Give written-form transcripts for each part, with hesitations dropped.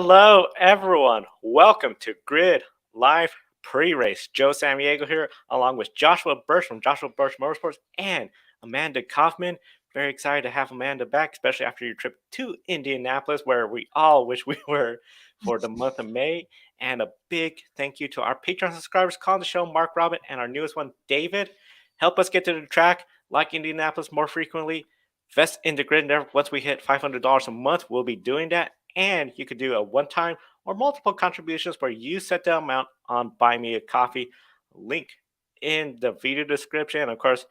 Hello, everyone. Welcome to Grid Live Pre-Race. Joe Sammiego here, along with Joshua Birch from Joshua Birch Motorsports and Amanda Kaufman. Very excited to have Amanda back, especially after your trip to Indianapolis, where we all wish we were for the month of May. And a big thank you to our Patreon subscribers calling the show, Mark Robin, and our newest one, David. Help us get to the track like Indianapolis more frequently. Invest in the grid. Once we hit $500 a month, we'll be doing that. And you could do a one-time or multiple contributions where you set the amount on Buy Me a Coffee. Link in the video description. And of course,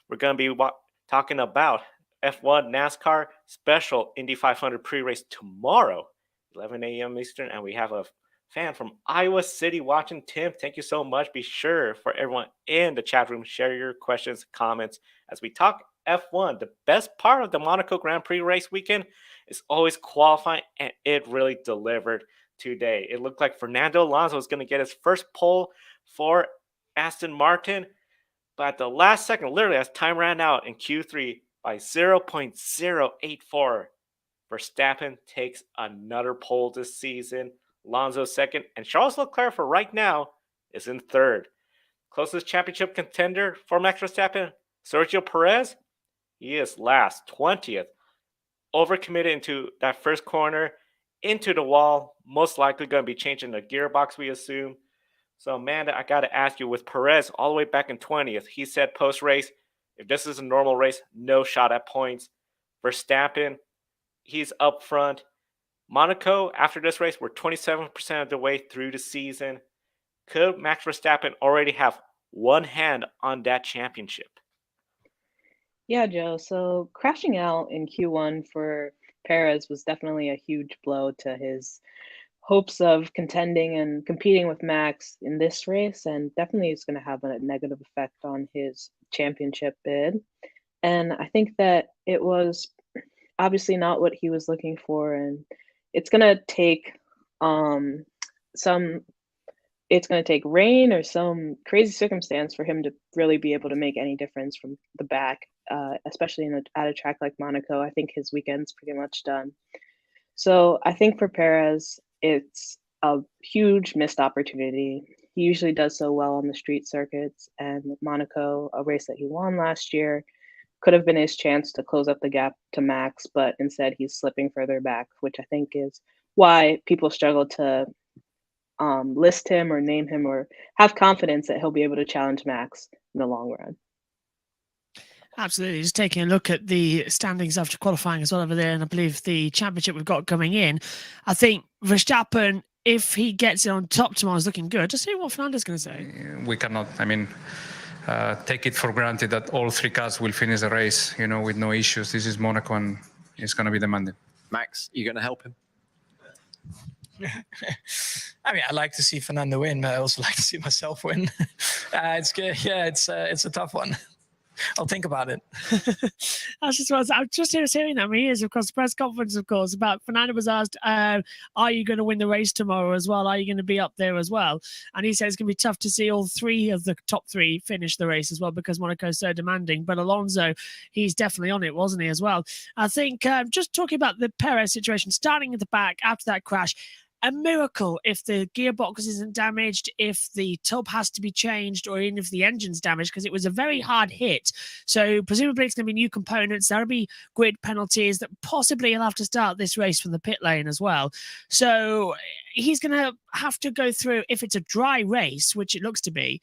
we're going to be talking about F1 NASCAR special Indy 500 pre-race tomorrow, 11 a.m. Eastern. And we have a fan from Iowa City watching. Tim, thank you so much. Be sure for everyone in the chat room, share your questions, comments as we talk F1. The best part of the Monaco Grand Prix race weekend is always qualifying, and it really delivered today. It looked like Fernando Alonso was going to get his first pole for Aston Martin, but at the last second, literally as time ran out in Q3 by 0.084, Verstappen takes another pole this season. Alonso second, and Charles Leclerc for right now is in third. Closest championship contender for Max Verstappen, Sergio Perez, he is last, 20th. Overcommitted into that first corner, into the wall, most likely going to be changing the gearbox, we assume. So, Amanda, I got to ask you, with Perez all the way back in 20th, he said post-race, if this is a normal race, no shot at points. Verstappen, he's up front. Monaco, after this race, we're 27% of the way through the season. Could Max Verstappen already have one hand on that championship? Yeah, Joe. So crashing out in Q1 for Perez was definitely a huge blow to his hopes of contending and competing with Max in this race, and definitely is going to have a negative effect on his championship bid. And I think that it was obviously not what he was looking for, and it's going to take rain or some crazy circumstance for him to really be able to make any difference from the back, especially at a track like Monaco. I think his weekend's pretty much done. So I think for Perez, it's a huge missed opportunity. He usually does so well on the street circuits, and Monaco, a race that he won last year, could have been his chance to close up the gap to Max, but instead he's slipping further back, which I think is why people struggle to list him or name him or have confidence that he'll be able to challenge Max in the long run. Absolutely. Just taking a look at the standings after qualifying as well over there, and I believe the championship we've got coming in, I think Verstappen, if he gets it on top tomorrow, is looking good. Just see what Fernando's going to say. We cannot, take it for granted that all three cars will finish the race, with no issues. This is Monaco, and it's going to be demanding. Max, you going to help him? I like to see Fernando win, but I also like to see myself win. It's good. Yeah, it's a tough one. I'll think about it. I'm just hearing that. He is, of course, the press conference, of course, about Fernando was asked, are you going to win the race tomorrow as well? Are you going to be up there as well? And he said it's going to be tough to see all three of the top three finish the race as well, because Monaco is so demanding. But Alonso, he's definitely on it, wasn't he, as well? I think just talking about the Perez situation, starting at the back after that crash, a miracle if the gearbox isn't damaged, if the tub has to be changed, or even if the engine's damaged, because it was a very hard hit. So presumably it's going to be new components. There'll be grid penalties that possibly he'll have to start this race from the pit lane as well. So he's going to have to go through, if it's a dry race, which it looks to be,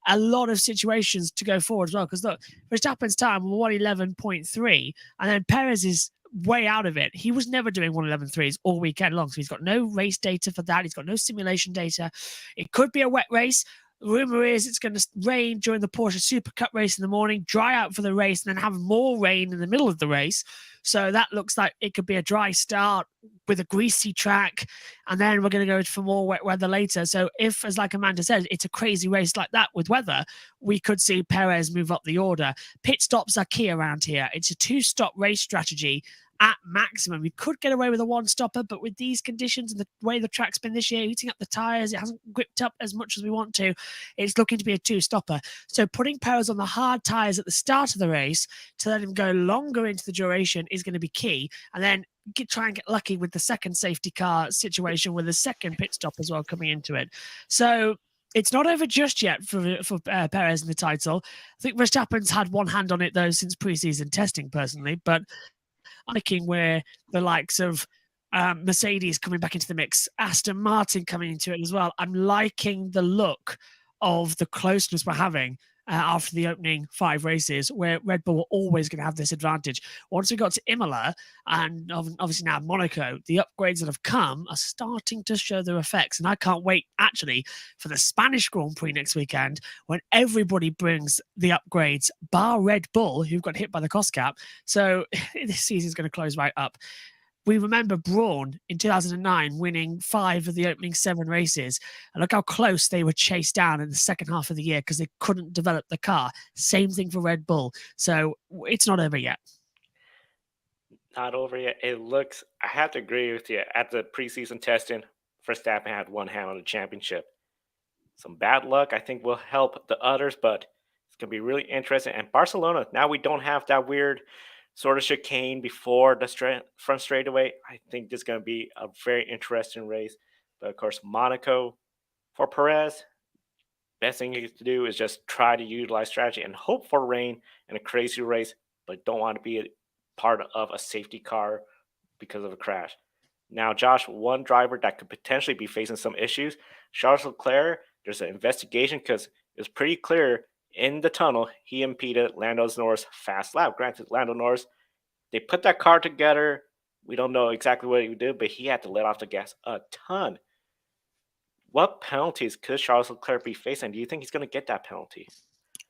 a lot of situations to go forward as well. Because look, Verstappen's time was 1:11.3, and then Perez is way out of it. He was never doing 1:11.3s all weekend long, so he's got no race data for that. He's got no simulation data. It could be a wet race. Rumor is it's going to rain during the Porsche Super Cup race in the morning, dry out for the race, and then have more rain in the middle of the race. So that looks like it could be a dry start with a greasy track, and then we're going to go for more wet weather later. So if, as like Amanda said, it's a crazy race like that with weather, we could see Perez move up the order. Pit stops are key around here. It's a two-stop race strategy, at maximum. You could get away with a one-stopper, but with these conditions and the way the track's been this year, heating up the tyres, it hasn't gripped up as much as we want to. It's looking to be a two-stopper. So putting Perez on the hard tyres at the start of the race to let him go longer into the duration is going to be key. And then try and get lucky with the second safety car situation with the second pit stop as well coming into it. So it's not over just yet for Perez in the title. I think Verstappen's had one hand on it, though, since preseason testing, personally. But I'm thinking where the likes of Mercedes coming back into the mix, Aston Martin coming into it as well. I'm liking the look of the closeness we're having after the opening 5 races, where Red Bull were always going to have this advantage. Once we got to Imola and obviously now Monaco, the upgrades that have come are starting to show their effects. And I can't wait, actually, for the Spanish Grand Prix next weekend, when everybody brings the upgrades, bar Red Bull, who've got hit by the cost cap. So this season's going to close right up. We remember Brawn in 2009 winning 5 of the opening 7 races. And look how close they were chased down in the second half of the year because they couldn't develop the car. Same thing for Red Bull. So it's not over yet. Not over yet. It looks, I have to agree with you. At the preseason testing, Verstappen had one hand on the championship. Some bad luck, I think, will help the others, but it's going to be really interesting. And Barcelona, now we don't have that weird sort of chicane before the front straightaway. I think this is going to be a very interesting race. But of course, Monaco for Perez, best thing you can do is just try to utilize strategy and hope for rain in a crazy race, but don't want to be a part of a safety car because of a crash. Now, Josh, one driver that could potentially be facing some issues, Charles Leclerc. There's an investigation because it was pretty clear in the tunnel, he impeded Lando Norris' fast lap. Granted, Lando Norris, they put that car together. We don't know exactly what he did, but he had to let off the gas a ton. What penalties could Charles Leclerc be facing? Do you think he's going to get that penalty?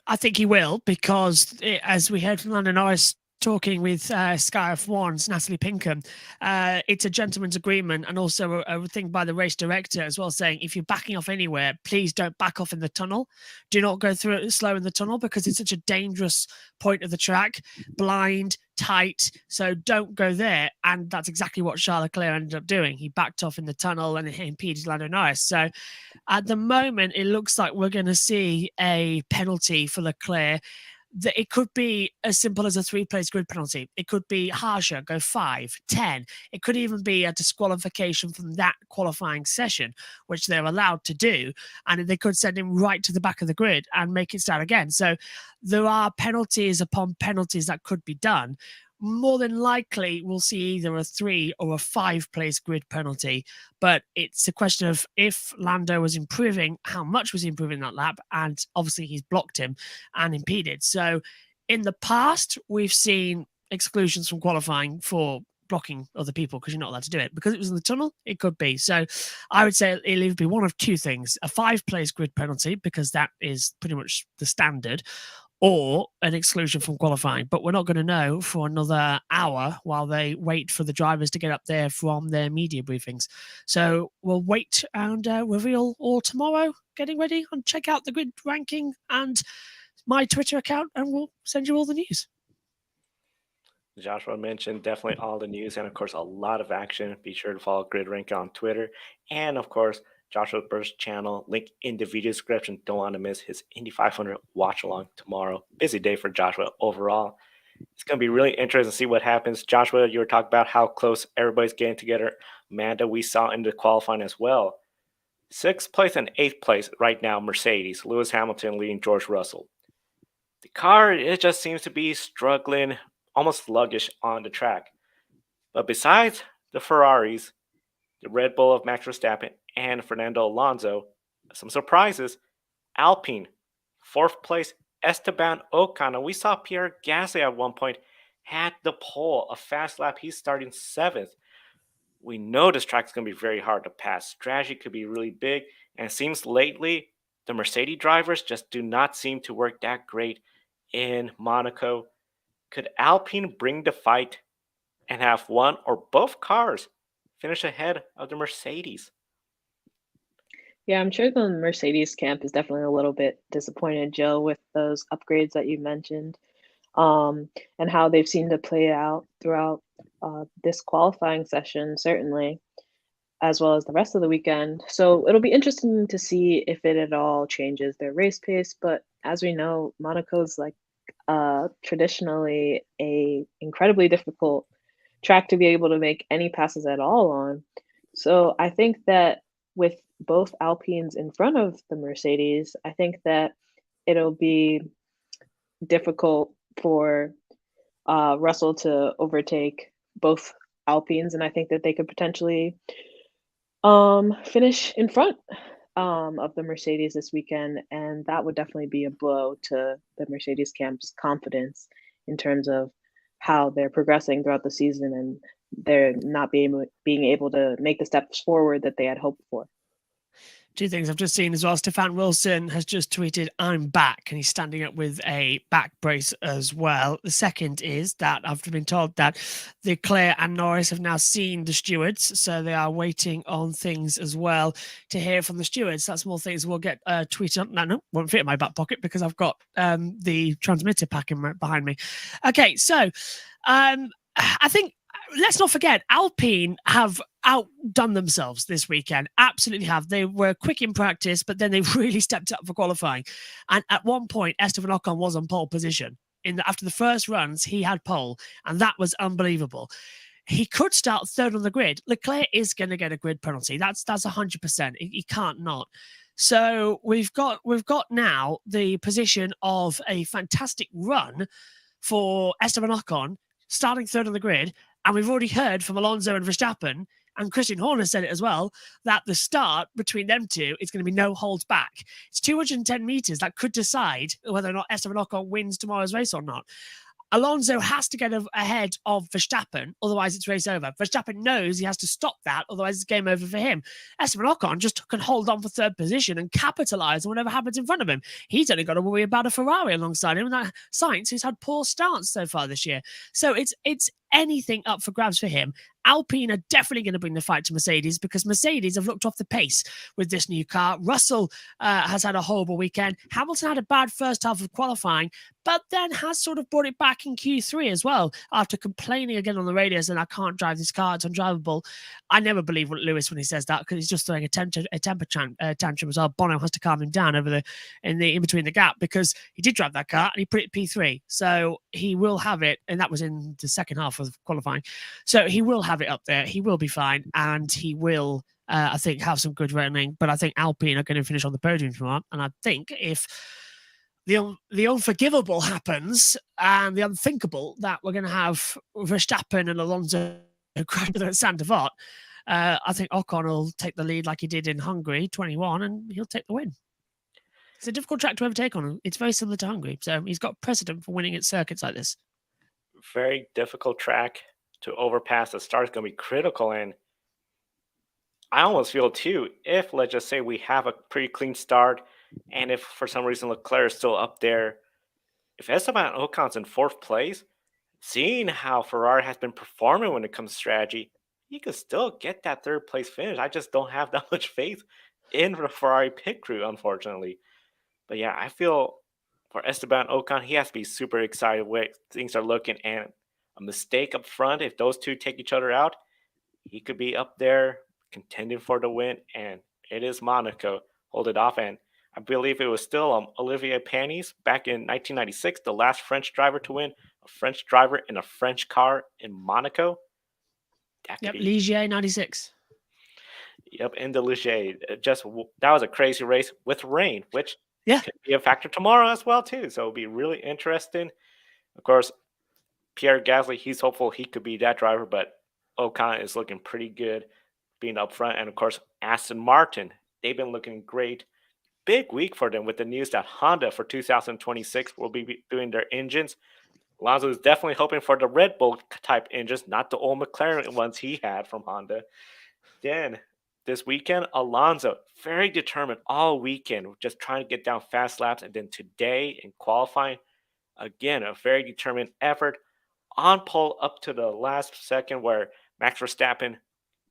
I think he will, because as we heard from Lando Norris talking with Sky F1's Natalie Pinkham, it's a gentleman's agreement, and also a thing by the race director as well, saying if you're backing off anywhere, please don't back off in the tunnel. Do not go through it slow in the tunnel because it's such a dangerous point of the track, blind, tight, so don't go there. And that's exactly what Charles Leclerc ended up doing. He backed off in the tunnel and he impeded Lando Norris. So at the moment, it looks like we're going to see a penalty for Leclerc. It could be as simple as a 3-place grid penalty. It could be harsher, go 5, 10. It could even be a disqualification from that qualifying session, which they're allowed to do. And they could send him right to the back of the grid and make it start again. So there are penalties upon penalties that could be done. More than likely, we'll see either a 3 or a 5-place grid penalty. But it's a question of if Lando was improving, how much was he improving that lap? And obviously, he's blocked him and impeded. So in the past, we've seen exclusions from qualifying for blocking other people because you're not allowed to do it. Because it was in the tunnel, it could be. So I would say it'll either be one of 2 things. A 5-place grid penalty, because that is pretty much the standard, or an exclusion from qualifying. But we're not going to know for another hour while they wait for the drivers to get up there from their media briefings. So we'll wait and reveal all tomorrow, getting ready, and check out the grid ranking and my Twitter account, and we'll send you all the news. Joshua mentioned definitely all the news and, of course, a lot of action. Be sure to follow Grid Rank on Twitter. And, of course, Joshua Burst's channel, link in the video description. Don't want to miss his Indy 500 watch along tomorrow. Busy day for Joshua overall. It's going to be really interesting to see what happens. Joshua, you were talking about how close everybody's getting together. Amanda, we saw in the qualifying as well. 6th place and 8th place right now, Mercedes. Lewis Hamilton leading George Russell. The car, it just seems to be struggling, almost sluggish on the track. But besides the Ferraris, the Red Bull of Max Verstappen, and Fernando Alonso, some surprises. Alpine, 4th place, Esteban Ocon. And we saw Pierre Gasly at one point had the pole, a fast lap. He's starting 7th. We know this track's going to be very hard to pass. Strategy could be really big. And it seems lately the Mercedes drivers just do not seem to work that great in Monaco. Could Alpine bring the fight and have one or both cars finish ahead of the Mercedes? Yeah, I'm sure the Mercedes camp is definitely a little bit disappointed, Joe, with those upgrades that you mentioned, and how they've seemed to play out throughout this qualifying session, certainly, as well as the rest of the weekend. So it'll be interesting to see if it at all changes their race pace. But as we know, Monaco's like traditionally a incredibly difficult track to be able to make any passes at all on. So I think that with both Alpines in front of the Mercedes, I think that it'll be difficult for Russell to overtake both Alpines, and I think that they could potentially finish in front of the Mercedes this weekend, and that would definitely be a blow to the Mercedes camp's confidence in terms of how they're progressing throughout the season and they're not being able to make the steps forward that they had hoped for. Two things I've just seen as well. Stefan Wilson has just tweeted, "I'm back," and he's standing up with a back brace as well. The second is that I've been told that Leclerc and Norris have now seen the stewards, so they are waiting on things as well to hear from the stewards. That's more things we'll get tweeted on. No, won't fit in my back pocket because I've got the transmitter pack behind me. Okay, so I think let's not forget, Alpine have outdone themselves this weekend. Absolutely have. They were quick in practice, but then they really stepped up for qualifying. And at one point, Esteban Ocon was on pole position. After the first runs, he had pole, and that was unbelievable. He could start third on the grid. Leclerc is going to get a grid penalty. That's 100%. He can't not. So we've got now the position of a fantastic run for Esteban Ocon, starting third on the grid. And we've already heard from Alonso and Verstappen, and Christian Horner said it as well, that the start between them two is going to be no holds back. It's 210 meters that could decide whether or not Esteban Ocon wins tomorrow's race or not. Alonso has to get ahead of Verstappen, otherwise it's race over. Verstappen knows he has to stop that, otherwise it's game over for him. Esteban Ocon just can hold on for third position and capitalise on whatever happens in front of him. He's only got to worry about a Ferrari alongside him, and that Sainz, who's had poor starts so far this year. So it's anything up for grabs for him. Alpine are definitely going to bring the fight to Mercedes because Mercedes have looked off the pace with this new car. Russell has had a horrible weekend. Hamilton had a bad first half of qualifying, but then has sort of brought it back in Q3 as well after complaining again on the radio saying, "I can't drive this car, it's undrivable." I never believe Lewis when he says that because he's just throwing a temper tantrum as well. Bono has to calm him down in between the gap because he did drive that car and he put it P3. So he will have it, and that was in the second half of qualifying. So he will have it up there. He will be fine, and he will, I think, have some good running. But I think Alpine are going to finish on the podium tomorrow. And I think if the unforgivable happens and the unthinkable, that we're going to have Verstappen and Alonso crashing at Saint Devote, I think Ocon will take the lead like he did in Hungary 21, and he'll take the win. It's a difficult track to overtake on him. It's very similar to Hungary, so he's got precedent for winning at circuits like this. Very difficult track to overpass. The start is going to be critical, and I almost feel too, if let's just say we have a pretty clean start, and if for some reason Leclerc is still up there, if Esteban Ocon's in fourth place, seeing how Ferrari has been performing when it comes to strategy, he could still get that third place finish. I just don't have that much faith in the Ferrari pit crew, unfortunately. But yeah, I feel for Esteban Ocon, he has to be super excited where things are looking, and a mistake up front, if those two take each other out, he could be up there contending for the win, and it is Monaco. Hold it off, and I believe it was still Olivier Panis back in 1996, the last French driver to win, a French driver in a French car in Monaco. Yep, Ligier 96. Yep, in the Ligier. That was a crazy race with rain, which could be a factor tomorrow as well, too. So it'll be really interesting. Of course, Pierre Gasly, he's hopeful he could be that driver, but Ocon is looking pretty good being up front. And, of course, Aston Martin, they've been looking great. Big week for them with the news that Honda for 2026 will be doing their engines. Alonso is definitely hoping for the Red Bull type engines, not the old McLaren ones he had from Honda. Then this weekend, Alonso, very determined all weekend, just trying to get down fast laps. And then today in qualifying, again, a very determined effort on pole up to the last second where Max Verstappen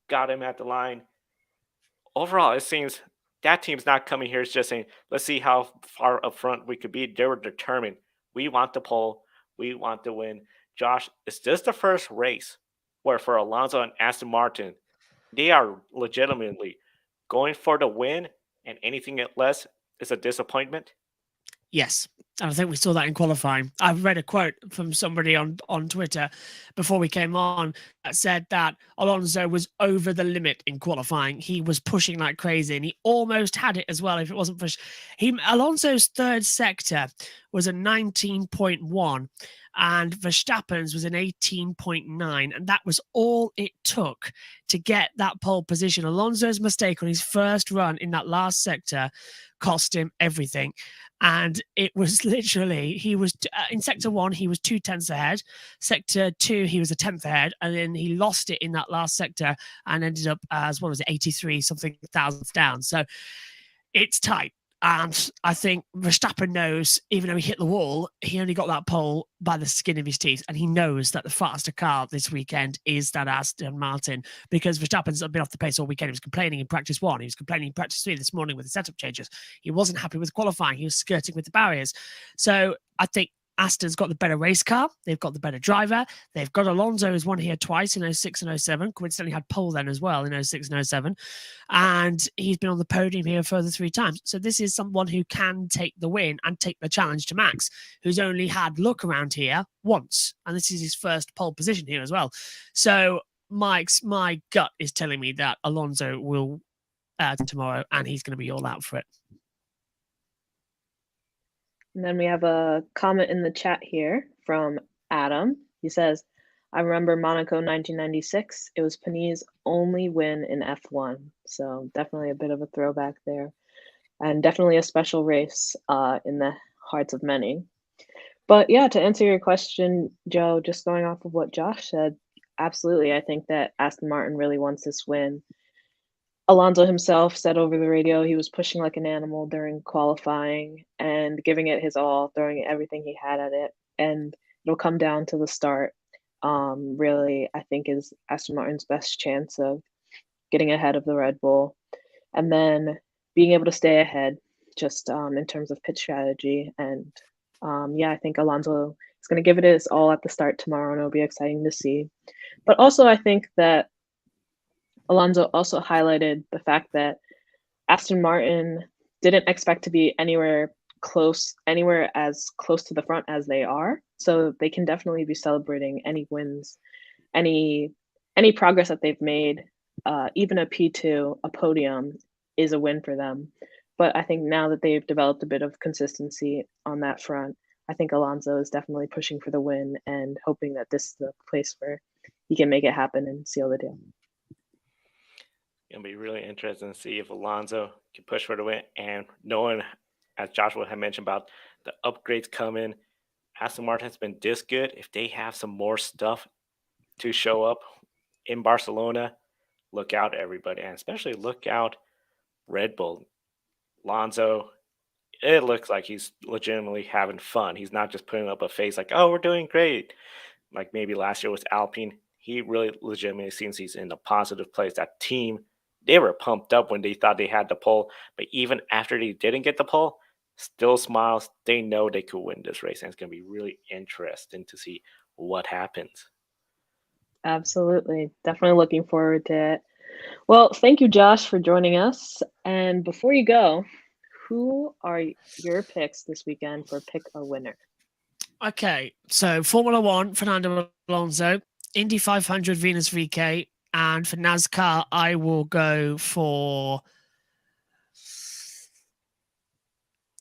got him at the line. Overall, it seems that team's not coming here. It's just saying, let's see how far up front we could be. They were determined. We want the pole. We want to win. Josh, is this the first race where for Alonso and Aston Martin, they are legitimately going for the win, and anything less is a disappointment. Yes. And I think we saw that in qualifying. I've read a quote from somebody on Twitter before we came on that said that Alonso was over the limit in qualifying. He was pushing like crazy, and he almost had it as well if it wasn't for Alonso's third sector was a 19.1 and Verstappen's was an 18.9, and that was all it took to get that pole position. Alonso's mistake on his first run in that last sector cost him everything. And it was literally, he was in sector 1, he was 2/10 ahead. Sector 2, he was a 10th ahead. And then he lost it in that last sector and ended up as, 83 something thousandths down. So it's tight. And I think Verstappen knows, even though he hit the wall, he only got that pole by the skin of his teeth. And he knows that the faster car this weekend is that Aston Martin, because Verstappen's been off the pace all weekend. He was complaining in practice 1. He was complaining in practice 3 this morning with the setup changes. He wasn't happy with qualifying. He was skirting with the barriers. So I think Aston's got the better race car. They've got the better driver. They've got Alonso, who's won here twice in 06 and 07. Coincidentally had pole then as well in 06 and 07. And he's been on the podium here a further 3 times. So this is someone who can take the win and take the challenge to Max, who's only had luck around here once. And this is his first pole position here as well. So my gut is telling me that Alonso will tomorrow, and he's going to be all out for it. And then we have a comment in the chat here from Adam. He says, I remember Monaco 1996. It was Panini's only win in F1. So definitely a bit of a throwback there. And definitely a special race in the hearts of many. But yeah, to answer your question, Joe, just going off of what Josh said, absolutely. I think that Aston Martin really wants this win. Alonso himself said over the radio he was pushing like an animal during qualifying and giving it his all, throwing everything he had at it. And it'll come down to the start. Really, I think is Aston Martin's best chance of getting ahead of the Red Bull. And then being able to stay ahead just in terms of pit strategy. And I think Alonso is going to give it his all at the start tomorrow, and it'll be exciting to see. But also, I think that Alonso also highlighted the fact that Aston Martin didn't expect to be anywhere as close to the front as they are. So they can definitely be celebrating any wins, any progress that they've made. Even a P2, a podium, is a win for them. But I think now that they've developed a bit of consistency on that front, I think Alonso is definitely pushing for the win and hoping that this is the place where he can make it happen and seal the deal. It'll be really interesting to see if Alonso can push for the win. And knowing, as Joshua had mentioned about the upgrades coming, Aston Martin has been this good. If they have some more stuff to show up in Barcelona, look out, everybody. And especially look out Red Bull. Alonso, it looks like he's legitimately having fun. He's not just putting up a face like, oh, we're doing great. Like maybe last year with Alpine. He really legitimately seems he's in a positive place. That team, they were pumped up when they thought they had the pole. But even after they didn't get the pole, still smiles. They know they could win this race. And it's going to be really interesting to see what happens. Absolutely. Definitely looking forward to it. Well, thank you, Josh, for joining us. And before you go, who are your picks this weekend for Pick a Winner? Okay, so Formula One, Fernando Alonso, Indy 500, Venus VK, and for NASCAR, I will go for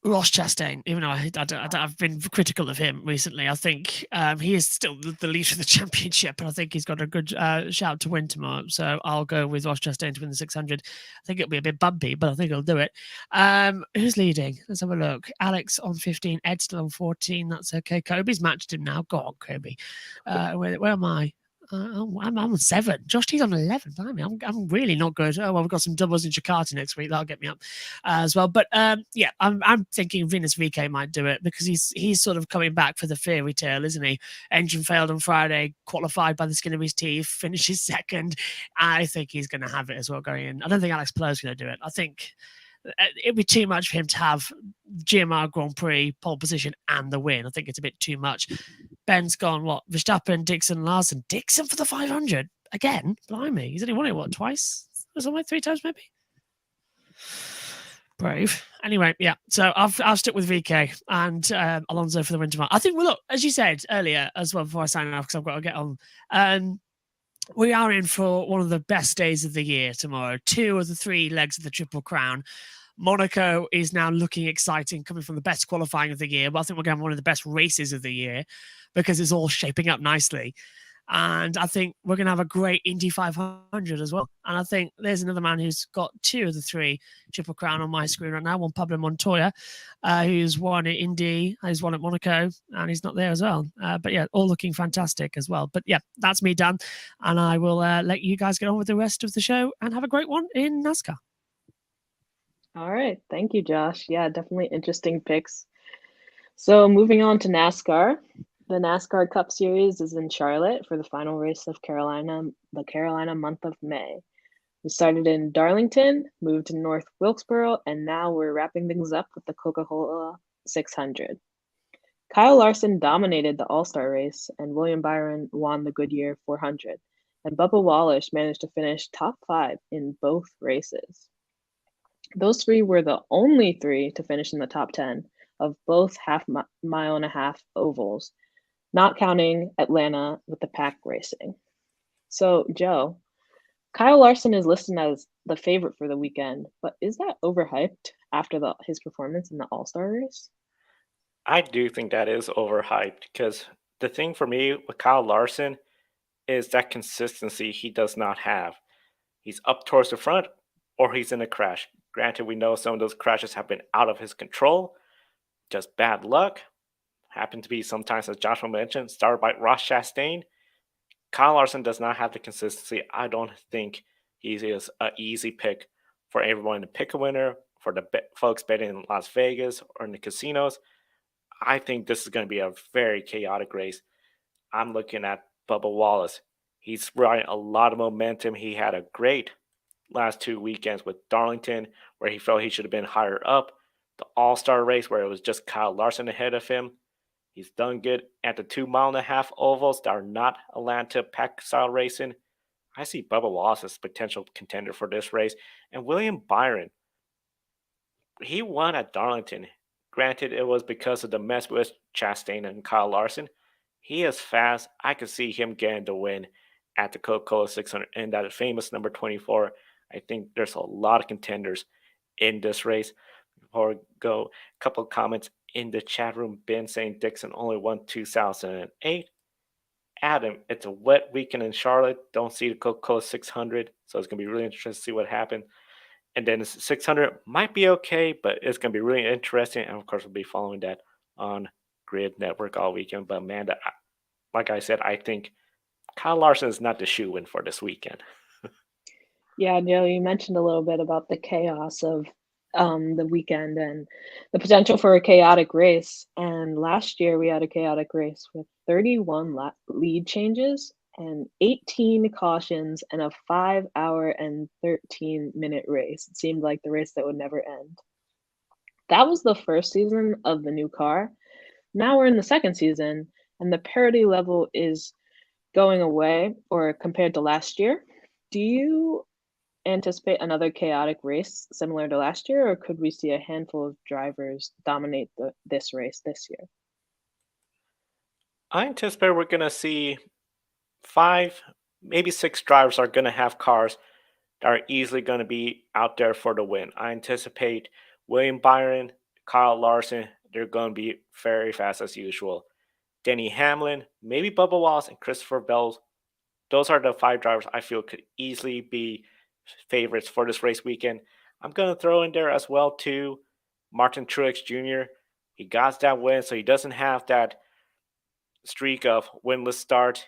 Ross Chastain, even though I've been critical of him recently. I think he is still the leader of the championship, and I think he's got a good shout to win tomorrow. So I'll go with Ross Chastain to win the 600. I think it'll be a bit bumpy, but I think he'll do it. Who's leading? Let's have a look. Alex on 15, Ed still on 14. That's okay. Kobe's matched him now. Go on, Kobe. Where am I? I'm on 7. Josh T's on 11. I'm really not good. Oh well, we've got some doubles in Jakarta next week. That'll get me up as well. But I'm thinking Venus VK might do it because he's sort of coming back for the fairy tale, isn't he? Engine failed on Friday, qualified by the skin of his teeth, finishes second. I think he's going to have it as well going in. I don't think Alex Plough's going to do it. I think it'd be too much for him to have GMR Grand Prix pole position and the win. I think it's a bit too much. Ben's gone, what? Verstappen, Dixon, Larson. Dixon for the 500 again? Blimey. He's only won it, what, twice? Or something, 3 times maybe? Brave. Anyway, yeah. So I'll stick with VK and Alonso for the win tomorrow. I think, well, look, as you said earlier as well, before I sign off, because I've got to get on, we are in for one of the best days of the year tomorrow. 2 of the 3 legs of the Triple Crown. Monaco is now looking exciting, coming from the best qualifying of the year. But I think we're going to have one of the best races of the year because it's all shaping up nicely. And I think we're going to have a great Indy 500 as well. And I think there's another man who's got 2 of the 3 Triple Crown on my screen right now. One, Pablo Montoya, who's won at Indy, who's won at Monaco, and he's not there as well. But yeah, all looking fantastic as well. But yeah, that's me done. And I will let you guys get on with the rest of the show and have a great one in NASCAR. All right. Thank you, Josh. Yeah, definitely interesting picks. So moving on to NASCAR. The NASCAR Cup Series is in Charlotte for the final race of the Carolina month of May. We started in Darlington, moved to North Wilkesboro, and now we're wrapping things up with the Coca-Cola 600. Kyle Larson dominated the All-Star race, and William Byron won the Goodyear 400. And Bubba Wallace managed to finish top 5 in both races. Those 3 were the only 3 to finish in the top 10 of both mile and a half ovals, not counting Atlanta with the pack racing. So, Joe, Kyle Larson is listed as the favorite for the weekend, but is that overhyped after his performance in the All-Star race? I do think that is overhyped because the thing for me with Kyle Larson is that consistency he does not have. He's up towards the front or he's in a crash. Granted, we know some of those crashes have been out of his control, just bad luck. Happened to be sometimes, as Joshua mentioned, started by Ross Chastain. Kyle Larson does not have the consistency. I don't think he is an easy pick for everyone to pick a winner, for the folks betting in Las Vegas or in the casinos. I think this is going to be a very chaotic race. I'm looking at Bubba Wallace. He's riding a lot of momentum. He had a great last 2 weekends with Darlington, where he felt he should have been higher up. The All-Star race, where it was just Kyle Larson ahead of him. He's done good at the 2 mile and a half ovals that are not Atlanta pack style racing. I see Bubba Wallace as a potential contender for this race. And William Byron, he won at Darlington. Granted, it was because of the mess with Chastain and Kyle Larson. He is fast. I could see him getting the win at the Coca-Cola 600 and that famous number 24. I think there's a lot of contenders in this race. Before we go, a couple of comments in the chat room. Ben saying Dixon only won 2008. Adam, it's a wet weekend in Charlotte. Don't see the Coca-Cola 600, so it's going to be really interesting to see what happens. And then the 600 might be okay, but it's going to be really interesting. And of course, we'll be following that on Grid Network all weekend. But Amanda, like I said, I think Kyle Larson is not the shoe-in for this weekend. Yeah, Joe, you mentioned a little bit about the chaos of the weekend and the potential for a chaotic race. And last year we had a chaotic race with 31 lead changes and 18 cautions and a 5-hour and 13-minute race. It seemed like the race that would never end. That was the first season of the new car. Now we're in the second season, and the parity level is going away, or compared to last year. Do you anticipate another chaotic race similar to last year, or could we see a handful of drivers dominate this race this year? I anticipate we're going to see 5, maybe 6 drivers are going to have cars that are easily going to be out there for the win. I anticipate William Byron, Kyle Larson, they're going to be very fast as usual. Denny Hamlin, maybe Bubba Wallace, and Christopher Bell. Those are the 5 drivers I feel could easily be favorites for this race weekend. I'm going to throw in there as well, too, Martin Truex Jr. He got that win, so he doesn't have that streak of winless start.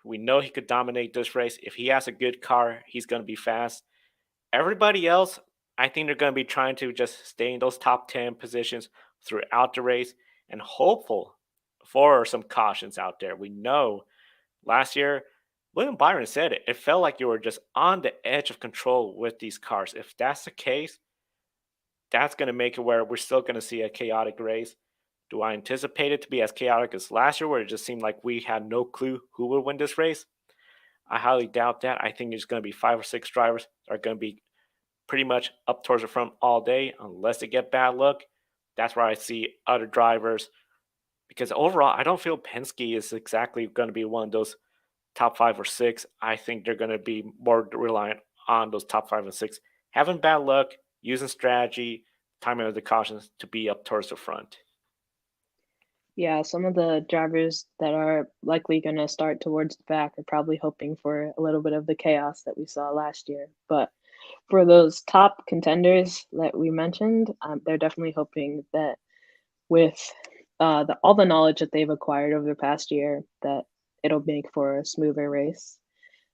We know he could dominate this race. If he has a good car, he's going to be fast. Everybody else, I think they're going to be trying to just stay in those top 10 positions throughout the race and hopeful for some cautions out there. We know last year, William Byron said it. It felt like you were just on the edge of control with these cars. If that's the case, that's going to make it where we're still going to see a chaotic race. Do I anticipate it to be as chaotic as last year, where it just seemed like we had no clue who would win this race? I highly doubt that. I think there's going to be 5 or 6 drivers that are going to be pretty much up towards the front all day, unless they get bad luck. That's where I see other drivers. Because overall, I don't feel Penske is exactly going to be one of those top 5 or 6. I think they're going to be more reliant on those top 5 and 6 having bad luck, using strategy, timing of the cautions to be up towards the front. Yeah, some of the drivers that are likely going to start towards the back are probably hoping for a little bit of the chaos that we saw last year. But for those top contenders that we mentioned, they're definitely hoping that with all the knowledge that they've acquired over the past year, that it'll make for a smoother race.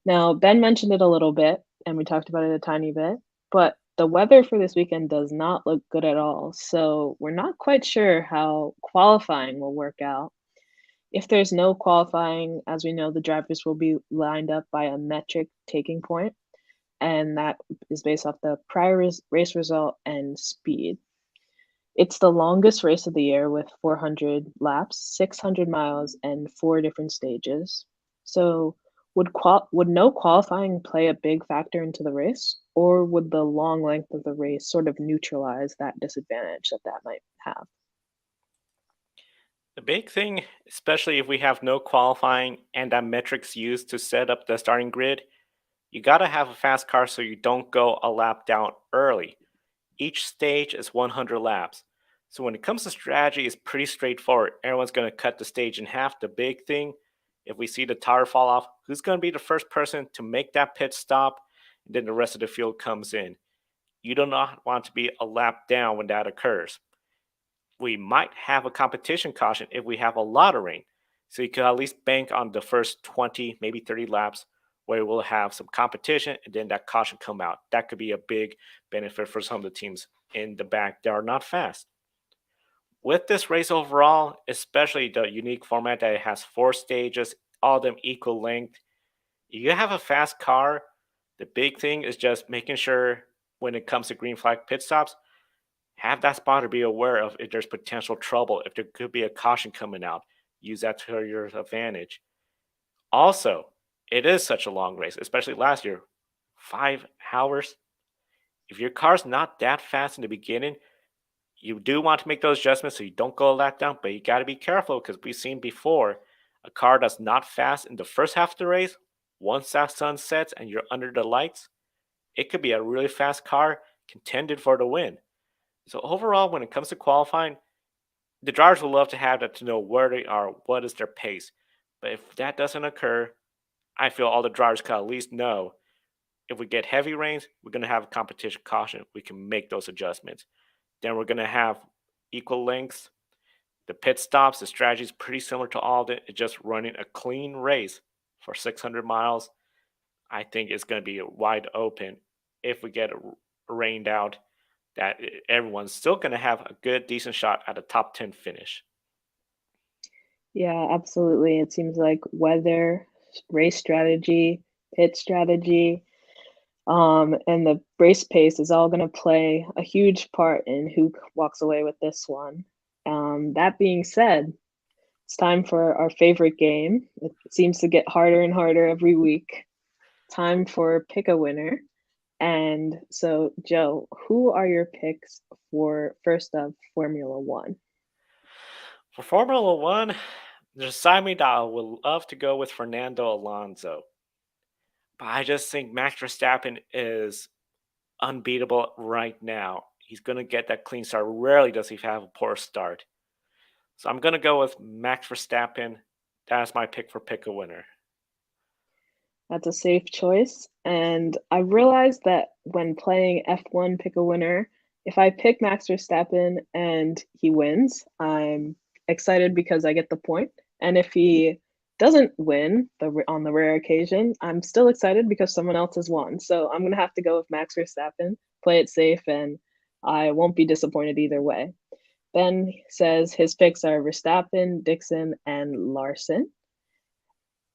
Now, Ben mentioned it a little bit, and we talked about it a tiny bit, but the weather for this weekend does not look good at all. So we're not quite sure how qualifying will work out. If there's no qualifying, as we know, the drivers will be lined up by a metric taking point, and that is based off the prior race result and speed. It's the longest race of the year with 400 laps, 600 miles, and 4 different stages. So would no qualifying play a big factor into the race, or would the long length of the race sort of neutralize that disadvantage that might have? The big thing, especially if we have no qualifying and that metrics used to set up the starting grid, you got to have a fast car so you don't go a lap down early. Each stage is 100 laps. So when it comes to strategy, it's pretty straightforward. Everyone's going to cut the stage in half. The big thing, if we see the tire fall off, who's going to be the first person to make that pit stop? And then the rest of the field comes in. You do not want to be a lap down when that occurs. We might have a competition caution if we have a lot of rain. So you could at least bank on the first 20, maybe 30 laps where we'll have some competition and then that caution come out. That could be a big benefit for some of the teams in the back that are not fast. With this race overall, especially the unique format that it has 4 stages, all of them equal length, you have a fast car. The big thing is just making sure when it comes to green flag pit stops, have that spotter be aware of if there's potential trouble, if there could be a caution coming out. Use that to your advantage. Also, it is such a long race, especially last year, 5 hours. If your car's not that fast in the beginning, you do want to make those adjustments so you don't go a lap down, but you got to be careful because we've seen before a car that's not fast in the first half of the race, once that sun sets and you're under the lights, it could be a really fast car contended for the win. So overall, when it comes to qualifying, the drivers will love to have that to know where they are, what is their pace. But if that doesn't occur, I feel all the drivers can at least know if we get heavy rains, we're going to have a competition caution. We can make those adjustments. Then we're going to have equal lengths. The pit stops, the strategy is pretty similar to all of it. It's just running a clean race for 600 miles. I think it's going to be wide open if we get rained out, that everyone's still going to have a good, decent shot at a top 10 finish. Yeah, absolutely. It seems like weather, race strategy, pit strategy, and the race pace is all going to play a huge part in who walks away with this one. That being said, it's time for our favorite game. It seems to get harder and harder every week. Time for Pick a Winner. And so, Joe, who are your picks for first of Formula One? For Formula One, there's a side of me that I would love to go with Fernando Alonso. But I just think Max Verstappen is unbeatable right now. He's going to get that clean start. Rarely does he have a poor start. So I'm going to go with Max Verstappen. That's my pick for Pick a Winner. That's a safe choice. And I realized that when playing F1 Pick a Winner, if I pick Max Verstappen and he wins, I'm excited because I get the point. And if he doesn't win on the rare occasion, I'm still excited because someone else has won. So I'm going to have to go with Max Verstappen, play it safe, and I won't be disappointed either way. Ben says his picks are Verstappen, Dixon, and Larson.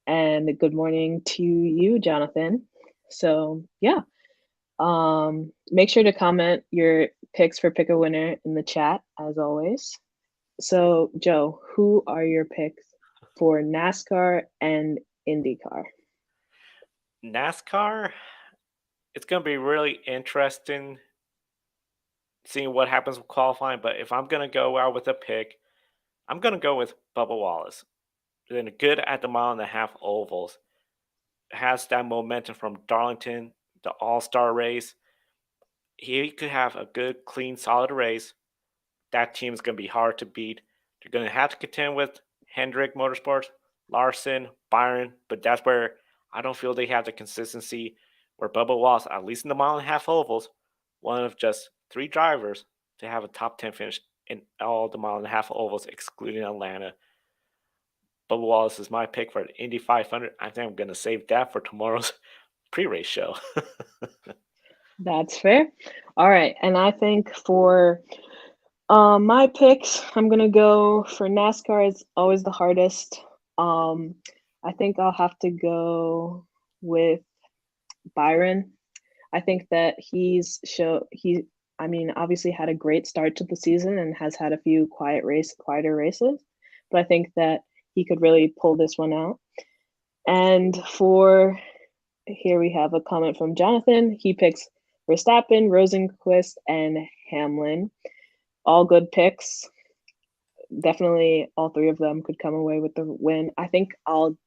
And good morning to you, Jonathan. So yeah, make sure to comment your picks for Pick a Winner in the chat as always. So, Joe, who are your picks for NASCAR and INDYCAR? NASCAR, it's going to be really interesting seeing what happens with qualifying. But if I'm going to go out with a pick, I'm going to go with Bubba Wallace. Then good at the mile-and-a-half ovals. Has that momentum from Darlington, the All-Star race. He could have a good, clean, solid race. That team is going to be hard to beat. They're going to have to contend with Hendrick Motorsports, Larson, Byron, but that's where I don't feel they have the consistency where Bubba Wallace, at least in the mile-and-a-half ovals, one of just 3 drivers to have a top 10 finish in all the mile-and-a-half ovals, excluding Atlanta. Bubba Wallace is my pick for the Indy 500. I think I'm going to save that for tomorrow's pre-race show. That's fair. All right, and I think for my picks, I'm gonna go for NASCAR. It's always the hardest. I think I'll have to go with Byron. I think that obviously had a great start to the season and has had a few quieter races, but I think that he could really pull this one out. And here we have a comment from Jonathan. He picks Verstappen, Rosenqvist, and Hamlin. All good picks. Definitely all 3 of them could come away with the win. I think I'll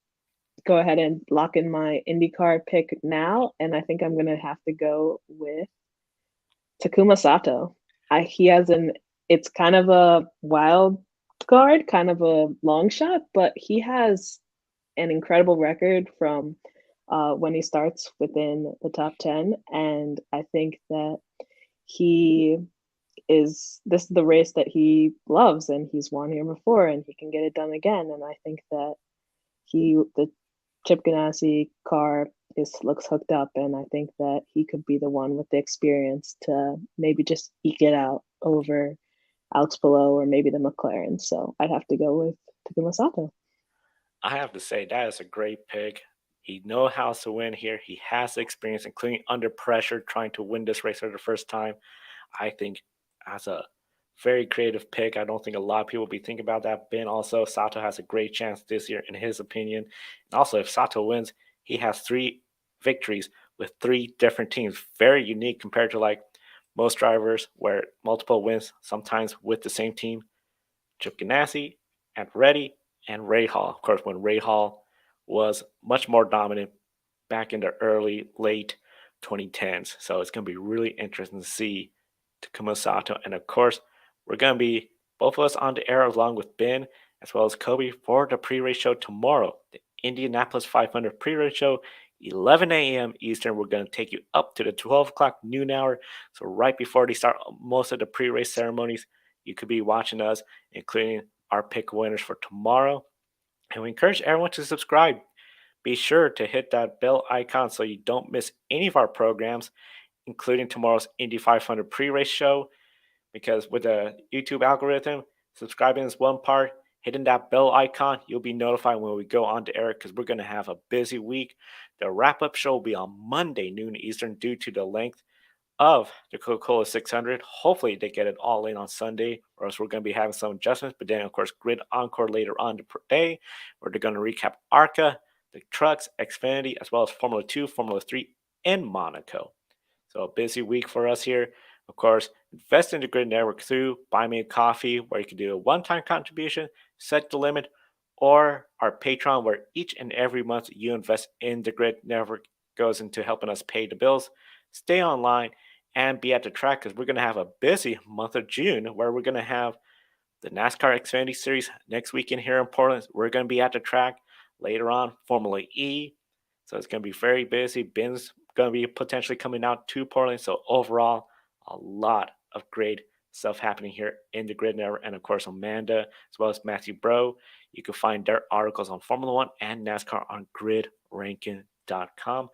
go ahead and lock in my IndyCar pick now, and I think I'm going to have to go with Takuma Sato. It's kind of a wild card, kind of a long shot, but he has an incredible record from when he starts within the top 10. And I think that this is the race that he loves, and he's won here before, and he can get it done again. And I think that the Chip Ganassi car looks hooked up, and I think that he could be the one with the experience to maybe just eke it out over Alex Palou or maybe the McLaren. So I'd have to go with Takuma Sato. I have to say that is a great pick. He knows how to win here. He has the experience, including under pressure, trying to win this race for the first time. I think as a very creative pick. I don't think a lot of people will be thinking about that. Ben also, Sato has a great chance this year, in his opinion. And also, if Sato wins, he has 3 victories with 3 different teams. Very unique compared to like most drivers where multiple wins, sometimes with the same team. Chip Ganassi, Andretti, and Ray Hall. Of course, when Ray Hall was much more dominant back in the early, late 2010s. So it's going to be really interesting to see Takuma Sato. And of course, we're going to be both of us on the air along with Ben as well as Kobe for the pre-race show tomorrow, the Indianapolis 500 pre-race show, 11 a.m. Eastern. We're going to take you up to the 12 o'clock noon hour. So right before they start most of the pre-race ceremonies, you could be watching us, including our pick winners for tomorrow. And we encourage everyone to subscribe. Be sure to hit that bell icon so you don't miss any of our programs, including tomorrow's Indy 500 pre-race show. Because with the YouTube algorithm, subscribing is one part. Hitting that bell icon, you'll be notified when we go on to air because we're going to have a busy week. The wrap-up show will be on Monday, noon Eastern, due to the length of the Coca-Cola 600. Hopefully they get it all in on Sunday, or else we're going to be having some adjustments. But then, of course, Grid Encore later on the day, where they're going to recap ARCA, the trucks, Xfinity, as well as Formula 2, Formula 3, and Monaco. So a busy week for us here. Of course, invest in the Grid Network through Buy Me a Coffee, where you can do a one-time contribution, set the limit, or our Patreon, where each and every month you invest in the Grid Network, goes into helping us pay the bills. Stay online and be at the track because we're going to have a busy month of June where we're going to have the NASCAR Xfinity Series next weekend here in Portland. We're going to be at the track later on, Formula E. So it's going to be very busy. Ben's going to be potentially coming out to Portland. So overall, a lot of great stuff happening here in the Grid Network. And of course, Amanda, as well as Matthew Bro. You can find their articles on Formula One and NASCAR on gridranking.com.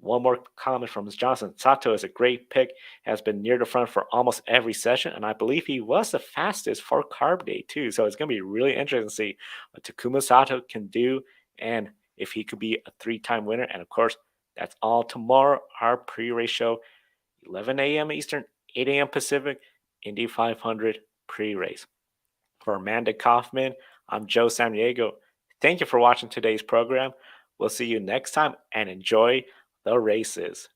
One more comment from Ms. Johnson. Sato is a great pick, has been near the front for almost every session, and I believe he was the fastest for Carb Day, too. So it's going to be really interesting to see what Takuma Sato can do and if he could be a 3-time winner. And of course, that's all tomorrow, our pre-race show, 11 a.m. Eastern, 8 a.m. Pacific, Indy 500 pre-race. For Amanda Kaufman, I'm Joe Samaniego. Thank you for watching today's program. We'll see you next time and enjoy the races.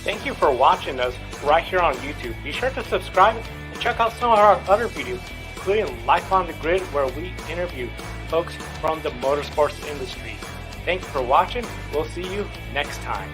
Thank you for watching us right here on YouTube. Be sure to subscribe and check out some of our other videos, including Life on the Grid, where we interview folks from the motorsports industry. Thanks for watching. We'll see you next time.